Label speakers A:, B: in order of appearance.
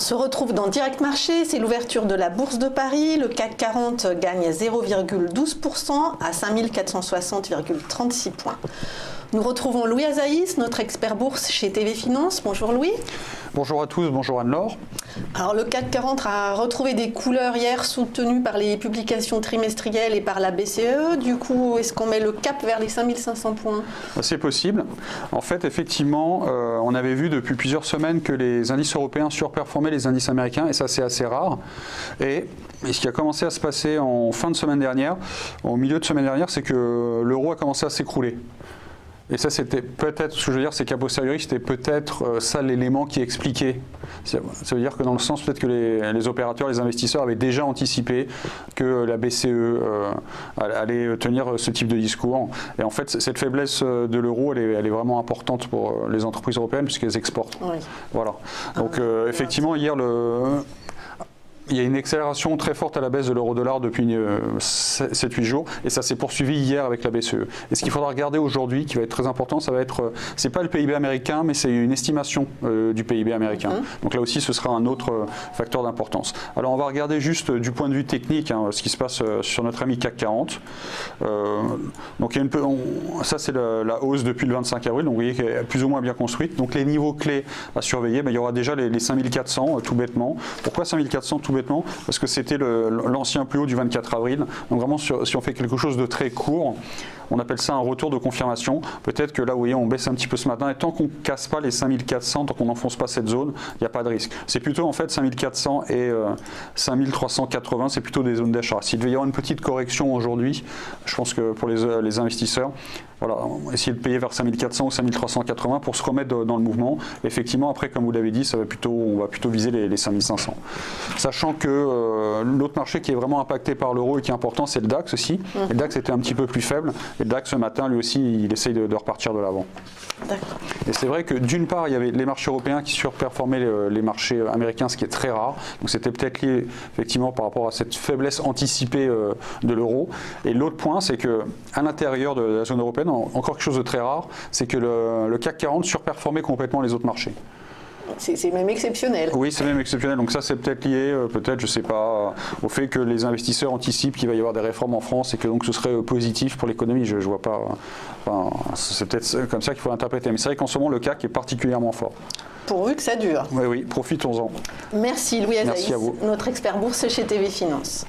A: se retrouve dans Direct Marché, c'est l'ouverture de la Bourse de Paris. Le CAC 40 gagne 0,12% à 5460,36 points. Nous retrouvons Louis Azaïs, notre expert bourse chez TV Finance. Bonjour Louis.
B: Bonjour à tous, bonjour Anne-Laure.
A: Alors le CAC 40 a retrouvé des couleurs hier, soutenu par les publications trimestrielles et par la BCE. Du coup, est-ce qu'on met le cap vers les 5500 points?
B: C'est possible. En fait, effectivement, on avait vu depuis plusieurs semaines que les indices européens surperformaient les indices américains, et ça c'est assez rare. Et ce qui a commencé à se passer en fin de semaine dernière, au milieu de semaine dernière, c'est que l'euro a commencé à s'écrouler. Et ça, c'était peut-être, ce que je veux dire, c'est qu'à posteriori, c'était peut-être ça l'élément qui expliquait. Ça veut dire que dans le sens, peut-être que les opérateurs, les investisseurs avaient déjà anticipé que la BCE allait tenir ce type de discours. Et en fait, cette faiblesse de l'euro, elle est vraiment importante pour les entreprises européennes puisqu'elles exportent. Oui. Voilà. Donc, effectivement, hier, il y a une accélération très forte à la baisse de l'euro-dollar depuis 7-8 jours et ça s'est poursuivi hier avec la BCE. Et ce qu'il faudra regarder aujourd'hui, qui va être très important, ça va être, c'est pas le PIB américain, mais c'est une estimation du PIB américain. Donc là aussi, ce sera un autre facteur d'importance. Alors on va regarder juste du point de vue technique ce qui se passe sur notre ami CAC 40. Donc il y a ça c'est la hausse depuis le 25 avril, donc vous voyez qu'elle est plus ou moins bien construite. Donc les niveaux clés à surveiller, il y aura déjà les 5400 tout bêtement. Pourquoi 5400 tout bêtement? Parce que c'était l'ancien plus haut du 24 avril. Donc vraiment, si on fait quelque chose de très court, on appelle ça un retour de confirmation. Peut-être que là, vous voyez, on baisse un petit peu ce matin. Et tant qu'on ne casse pas les 5400, tant qu'on n'enfonce pas cette zone, il n'y a pas de risque. C'est plutôt en fait 5400 et 5380, c'est plutôt des zones d'achat. S'il devait y avoir une petite correction aujourd'hui, je pense que pour les investisseurs, voilà, essayer de payer vers 5400 ou 5380 pour se remettre dans le mouvement. Effectivement, après, comme vous l'avez dit, on va plutôt viser les 5500. Sachant que l'autre marché qui est vraiment impacté par l'euro et qui est important, c'est le DAX aussi. Et le DAX était un petit peu plus faible. Et le DAX, ce matin, lui aussi, il essaye de repartir de l'avant. Et c'est vrai que d'une part, il y avait les marchés européens qui surperformaient les marchés américains, ce qui est très rare. Donc c'était peut-être lié effectivement par rapport à cette faiblesse anticipée de l'euro. Et l'autre point, c'est qu'à l'intérieur de la zone européenne, encore quelque chose de très rare, c'est que le CAC 40 surperformait complètement les autres marchés.
A: C'est même exceptionnel.
B: Oui, c'est même exceptionnel. Donc ça, c'est peut-être lié, je sais pas, au fait que les investisseurs anticipent qu'il va y avoir des réformes en France et que donc ce serait positif pour l'économie. Je vois pas. Enfin, c'est peut-être comme ça qu'il faut l'interpréter. Mais c'est vrai qu'en ce moment, le CAC est particulièrement fort.
A: Pourvu que ça dure.
B: Oui, profitons-en.
A: Merci Louis Azaïs,
B: Merci à vous.
A: Notre expert bourse chez TV Finance.